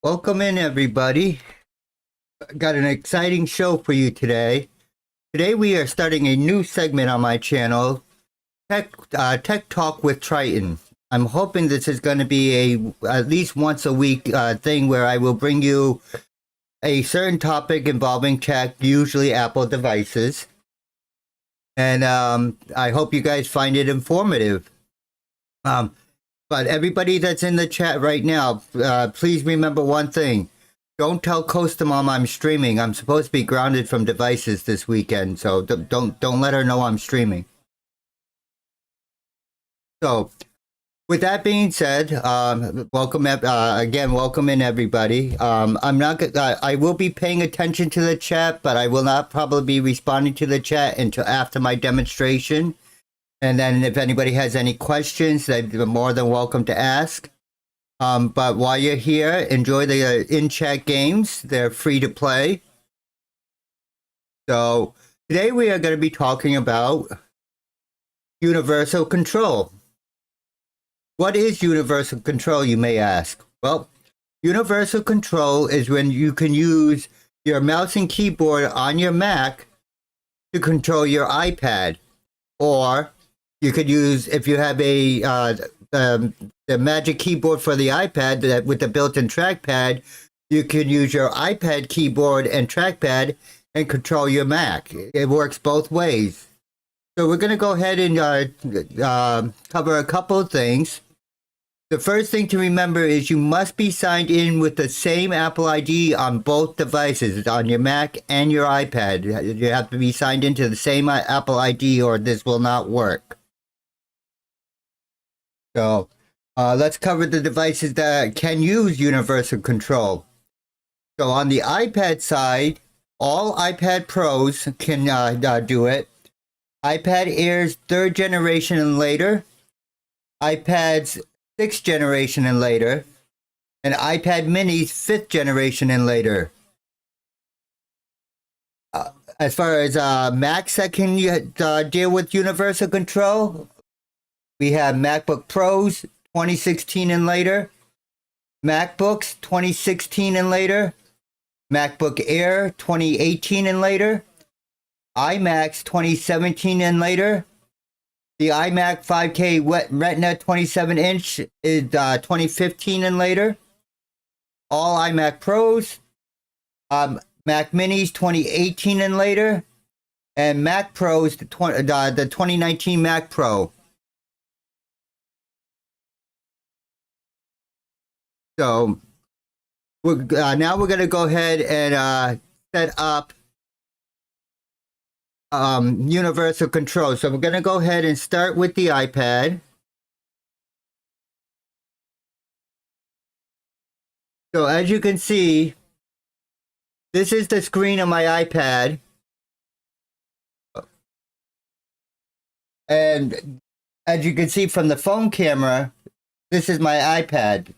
Welcome in, everybody. Got an exciting show for you today. Today we are starting a new segment on my channel, Tech Talk with Triton. I'm hoping this is going to be at least once a week thing where I will bring you a certain topic involving tech, usually Apple devices. And I hope you guys find it informative. But everybody that's in the chat right now, please remember one thing. Don't tell Costamom I'm streaming. I'm supposed to be grounded from devices this weekend, so don't let her know I'm streaming. So, with that being said, welcome again. Welcome in, everybody. I will be paying attention to the chat, but I will not probably be responding to the chat until after my demonstration. And then if anybody has any questions, they're more than welcome to ask. But while you're here, enjoy the in-chat games. They're free to play. So today we are going to be talking about universal control. What is universal control, you may ask? Well, universal control is when you can use your mouse and keyboard on your Mac to control your iPad, or you could use, if you have the Magic Keyboard for the iPad with the built-in trackpad, you can use your iPad keyboard and trackpad and control your Mac. It works both ways. So we're going to go ahead and cover a couple of things. The first thing to remember is you must be signed in with the same Apple ID on both devices, on your Mac and your iPad. You have to be signed into the same Apple ID or this will not work. So let's cover the devices that can use universal control. So on the iPad side, all iPad Pros can do it. iPad Airs 3rd generation and later, iPads 6th generation and later, and iPad Minis 5th generation and later. As far as Macs that can deal with universal control, we have MacBook Pros 2016 and later, MacBooks 2016 and later, MacBook Air 2018 and later, iMacs 2017 and later. The iMac 5K Retina 27-inch is 2015 and later. All iMac Pros, Mac Minis 2018 and later, and Mac Pros, the 2019 Mac Pro. So now we're going to go ahead and set up universal control. So we're going to go ahead and start with the iPad. So as you can see, this is the screen of my iPad. And as you can see from the phone camera, this is my iPad.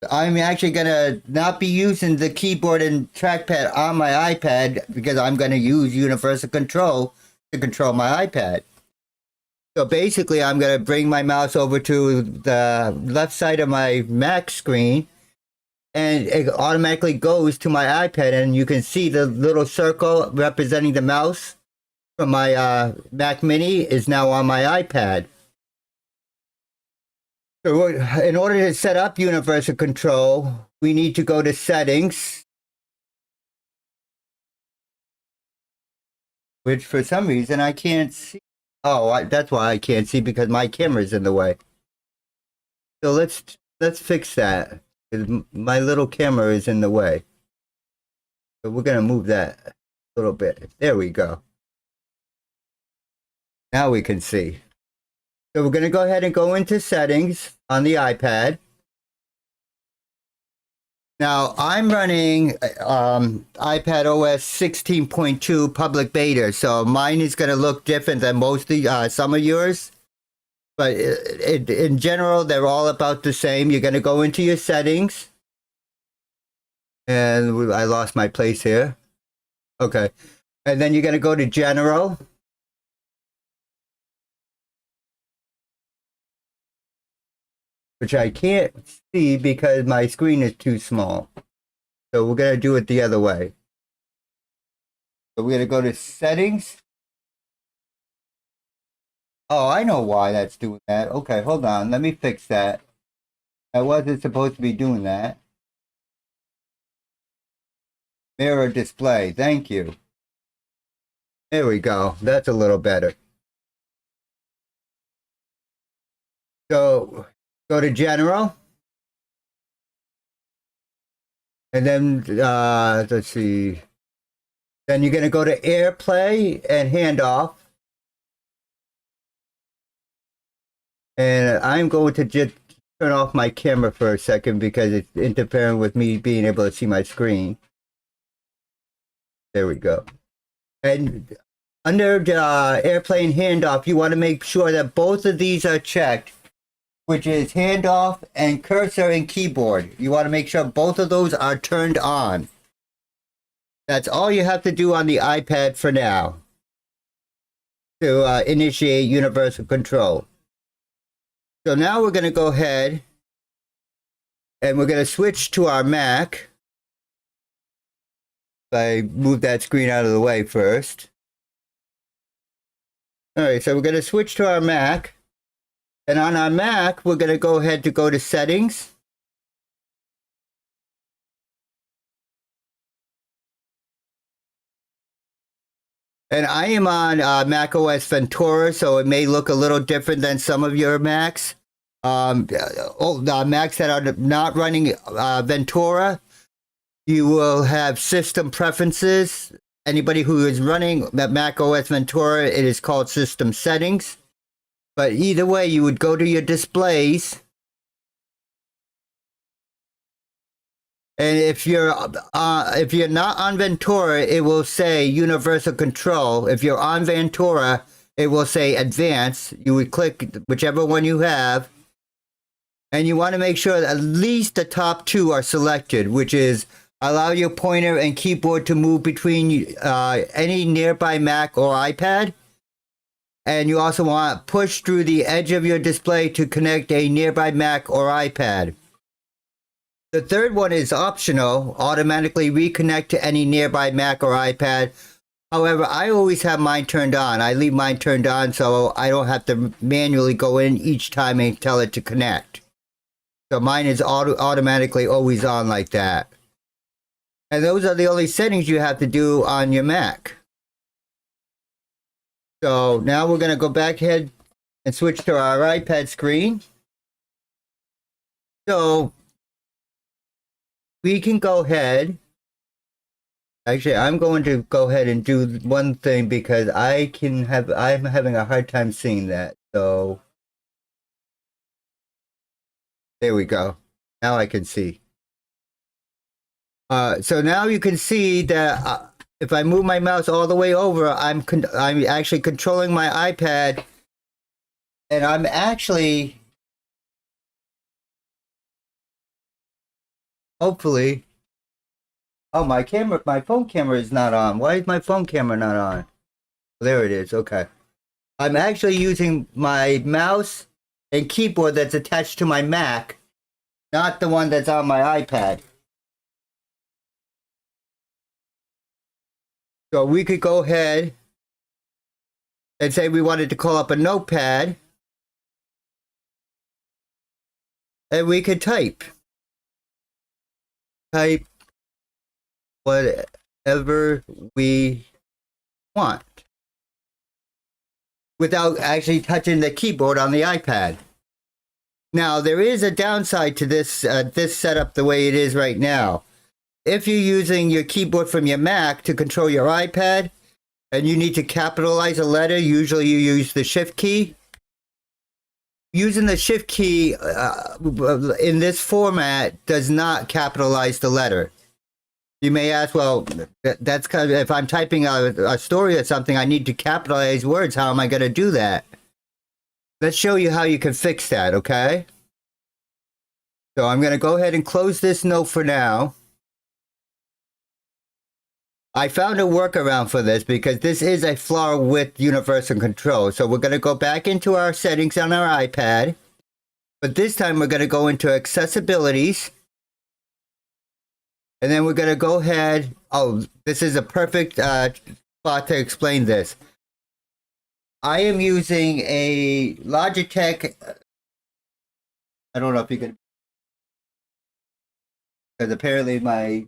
I'm actually going to not be using the keyboard and trackpad on my iPad because I'm going to use universal control to control my iPad. So basically, I'm going to bring my mouse over to the left side of my Mac screen, and it automatically goes to my iPad, and you can see the little circle representing the mouse from my Mac Mini is now on my iPad. So in order to set up universal control, we need to go to settings, which for some reason I can't see. Oh, that's why I can't see, because my camera's in the way. So let's fix that, because my little camera is in the way. So we're gonna move that a little bit. There we go. Now we can see. So we're going to go ahead and go into settings on the iPad. Now I'm running iPad OS 16.2 public beta, so mine is going to look different than some of yours. But in general, they're all about the same. You're going to go into your settings. And I lost my place here. Okay. And then you're going to go to general. which I can't see because my screen is too small. So we're going to do it the other way. So we're going to go to settings. Oh, I know why that's doing that. Okay, hold on. Let me fix that. I wasn't supposed to be doing that. Mirror display. Thank you. There we go. That's a little better. So go to general. And then, let's see. Then you're going to go to AirPlay and handoff. And I'm going to just turn off my camera for a second because it's interfering with me being able to see my screen. There we go. And under AirPlay and handoff, you want to make sure that both of these are checked, which is handoff and cursor and keyboard. You want to make sure both of those are turned on. That's all you have to do on the iPad for now to initiate universal control. So now we're going to go ahead and we're going to switch to our Mac. I move that screen out of the way first. All right, so we're going to switch to our Mac. And on our Mac, we're going to go ahead to go to settings. And I am on macOS Ventura, so it may look a little different than some of your Macs. Macs that are not running Ventura, you will have system preferences. Anybody who is running macOS Ventura, it is called system settings. But either way, you would go to your displays. And if you're not on Ventura, it will say universal control. If you're on Ventura, it will say advanced. You would click whichever one you have. And you want to make sure that at least the top two are selected, which is allow your pointer and keyboard to move between any nearby Mac or iPad. And you also want to push through the edge of your display to connect a nearby Mac or iPad. The third one is optional, automatically reconnect to any nearby Mac or iPad. However, I always have mine turned on. I leave mine turned on so I don't have to manually go in each time and tell it to connect. So mine is automatically always on like that. And those are the only settings you have to do on your Mac. So now we're going to go back ahead and switch to our iPad screen. So we can go ahead. Actually, I'm going to go ahead and do one thing because I'm having a hard time seeing that. So there we go. Now I can see. So now you can see that if I move my mouse all the way over, I'm actually controlling my iPad, and I'm actually hopefully. Oh, my phone camera is not on. Why is my phone camera not on? There it is. Okay. I'm actually using my mouse and keyboard that's attached to my Mac, not the one that's on my iPad. So we could go ahead and say we wanted to call up a notepad, and we could type whatever we want without actually touching the keyboard on the iPad. Now, there is a downside to this setup the way it is right now. If you're using your keyboard from your Mac to control your iPad and you need to capitalize a letter, usually you use the shift key. Using the shift key in this format does not capitalize the letter. You may ask, well, that's kind of, if I'm typing a story or something, I need to capitalize words. How am I going to do that? Let's show you how you can fix that, okay? So I'm going to go ahead and close this note for now. I found a workaround for this because this is a flaw with universal control. So we're going to go back into our settings on our iPad. But this time we're going to go into accessibilities. And then we're going to go ahead. Oh, this is a perfect spot to explain this. I am using a Logitech. I don't know if you can, because apparently my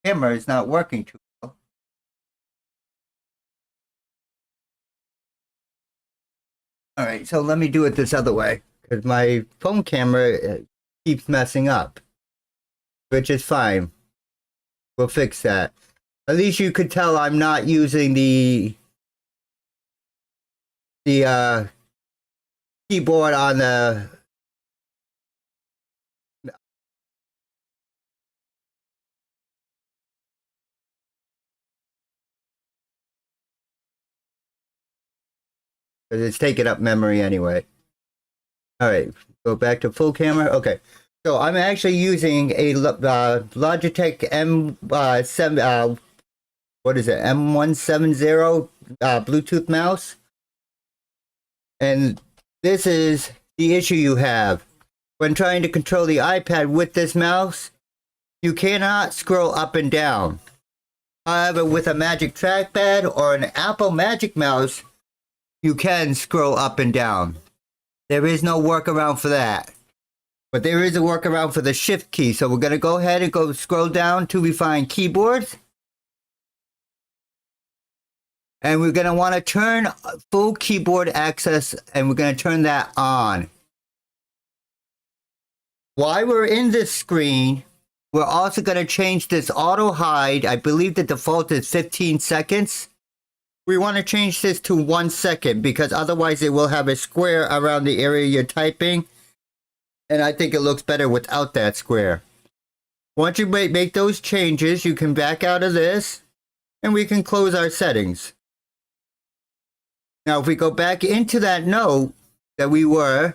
camera is not working too well. All right, so let me do it this other way, because my phone camera keeps messing up, which is fine. We'll fix that. At least you could tell I'm not using the keyboard on the because it's taking up memory anyway. All right, go back to full camera. Okay, so I'm actually using a Logitech M7. What is it? M170 Bluetooth mouse, and this is the issue you have when trying to control the iPad with this mouse. You cannot scroll up and down. However, with a Magic Trackpad or an Apple Magic Mouse, you can scroll up and down. There is no workaround for that. But there is a workaround for the shift key. So we're going to go ahead and go scroll down till we find keyboards. And we're going to want to turn full keyboard access, and we're going to turn that on. While we're in this screen, we're also going to change this auto hide. I believe the default is 15 seconds. We want to change this to 1 second because otherwise it will have a square around the area you're typing. And I think it looks better without that square. Once you make those changes, you can back out of this and we can close our settings. Now, if we go back into that note that we were,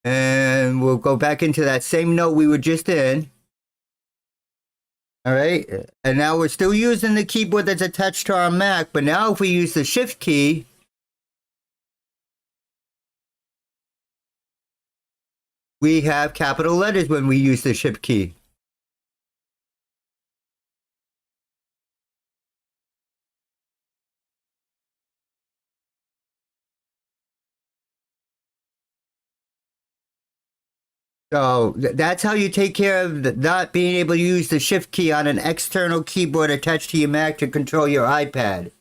and we'll go back into that same note we were just in. All right, and now we're still using the keyboard that's attached to our Mac, but now if we use the shift key, we have capital letters when we use the shift key. So that's how you take care of not being able to use the shift key on an external keyboard attached to your Mac to control your iPad.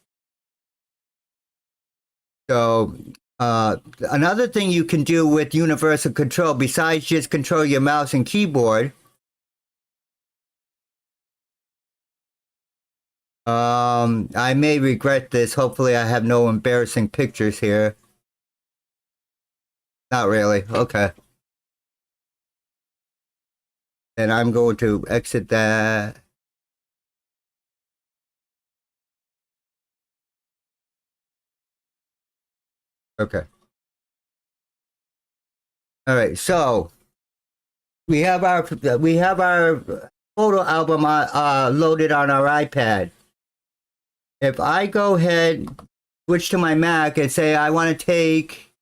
So another thing you can do with universal control, besides just control your mouse and keyboard, I may regret this. Hopefully I have no embarrassing pictures here. Not really. Okay. And I'm going to exit that. Okay. All right. So we have our photo album loaded on our iPad. If I go ahead, switch to my Mac and say I want to take,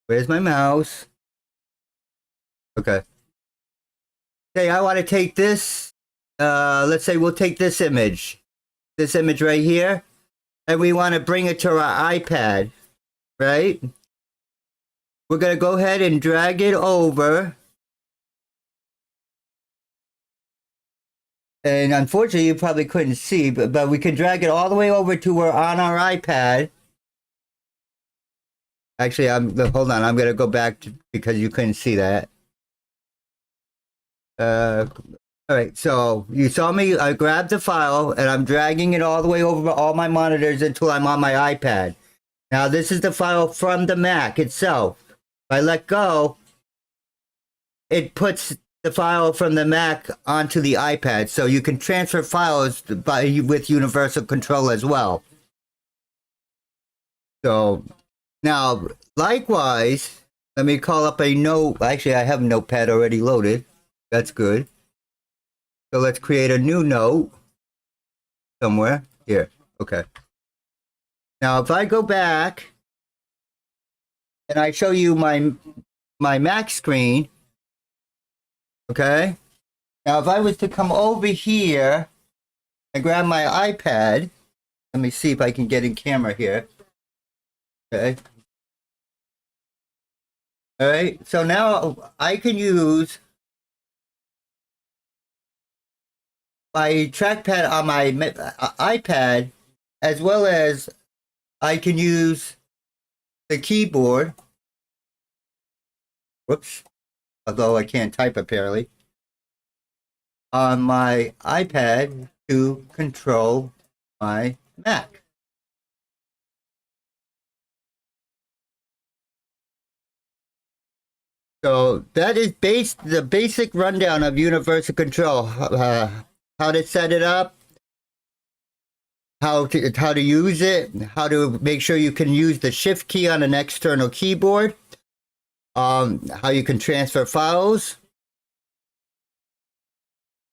where's my mouse? Okay. Say I want to take this, let's say we'll take this image right here, and we want to bring it to our iPad, right? We're going to go ahead and drag it over. And unfortunately, you probably couldn't see, but we can drag it all the way over to where on our iPad. Actually, hold on. I'm going to go back because you couldn't see that. All right, so you saw me, I grabbed the file and I'm dragging it all the way over all my monitors until I'm on my iPad. Now this is the file from the Mac itself. If I let go, it puts the file from the Mac onto the iPad, so you can transfer files with universal control as well. So now, likewise, let me call up a note. Actually, I have a notepad already loaded. That's good. So let's create a new note somewhere here. Okay. Now, if I go back and I show you my Mac screen, okay? Now, if I was to come over here and grab my iPad, let me see if I can get in camera here. Okay. All right. So now I can use my trackpad on my iPad, as well as I can use the keyboard. Whoops. Although I can't type apparently. On my iPad to control my Mac. So that is the basic rundown of universal control. How to set it up, how to use it, how to make sure you can use the shift key on an external keyboard, how you can transfer files.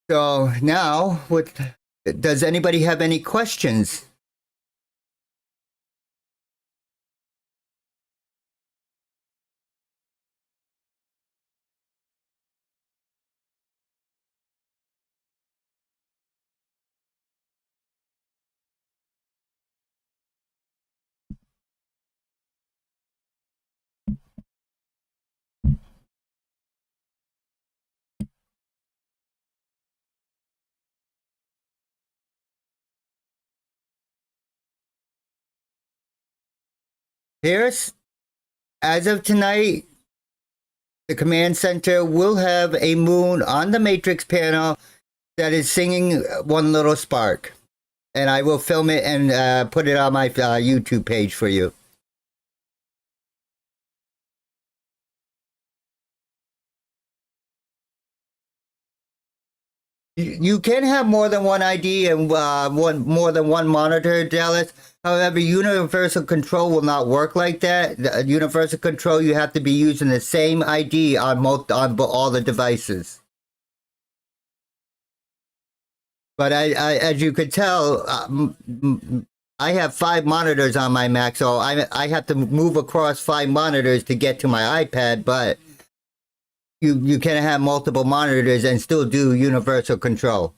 So now, does anybody have any questions? Here's, as of tonight, the command center will have a moon on the matrix panel that is singing One Little Spark. And I will film it and put it on my YouTube page for you. You can have more than one ID and more than one monitor, Dallas. However, universal control will not work like that. Universal control, you have to be using the same ID on all the devices. But as you could tell, I have 5 monitors on my Mac, so I have to move across 5 monitors to get to my iPad. But you can have multiple monitors and still do universal control.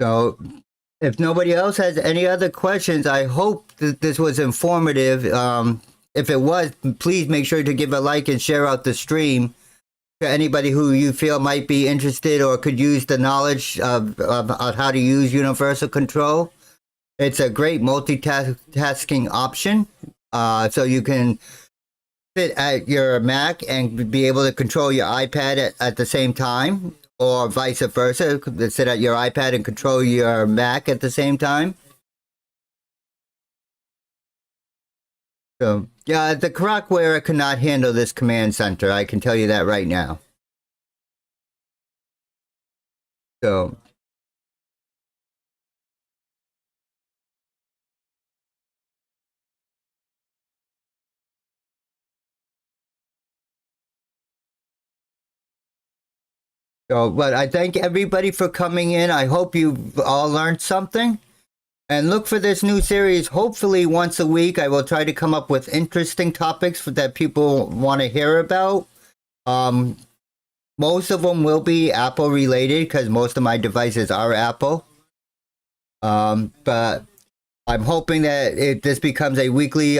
So if nobody else has any other questions, I hope that this was informative. If it was, please make sure to give a like and share out the stream to anybody who you feel might be interested or could use the knowledge of how to use universal control. It's a great multitasking option. So you can sit at your Mac and be able to control your iPad at the same time, or vice versa, sit at your iPad and control your Mac at the same time. So, yeah, the Crockware cannot handle this command center. I can tell you that right now. So, but I thank everybody for coming in. I hope you all learned something. And look for this new series, hopefully once a week. I will try to come up with interesting topics that people want to hear about. Most of them will be Apple related because most of my devices are Apple. But I'm hoping that this becomes a weekly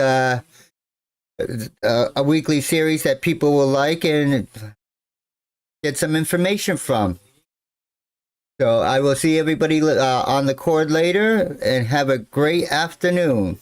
series that people will like and get some information from. So I will see everybody on the cord later, and have a great afternoon.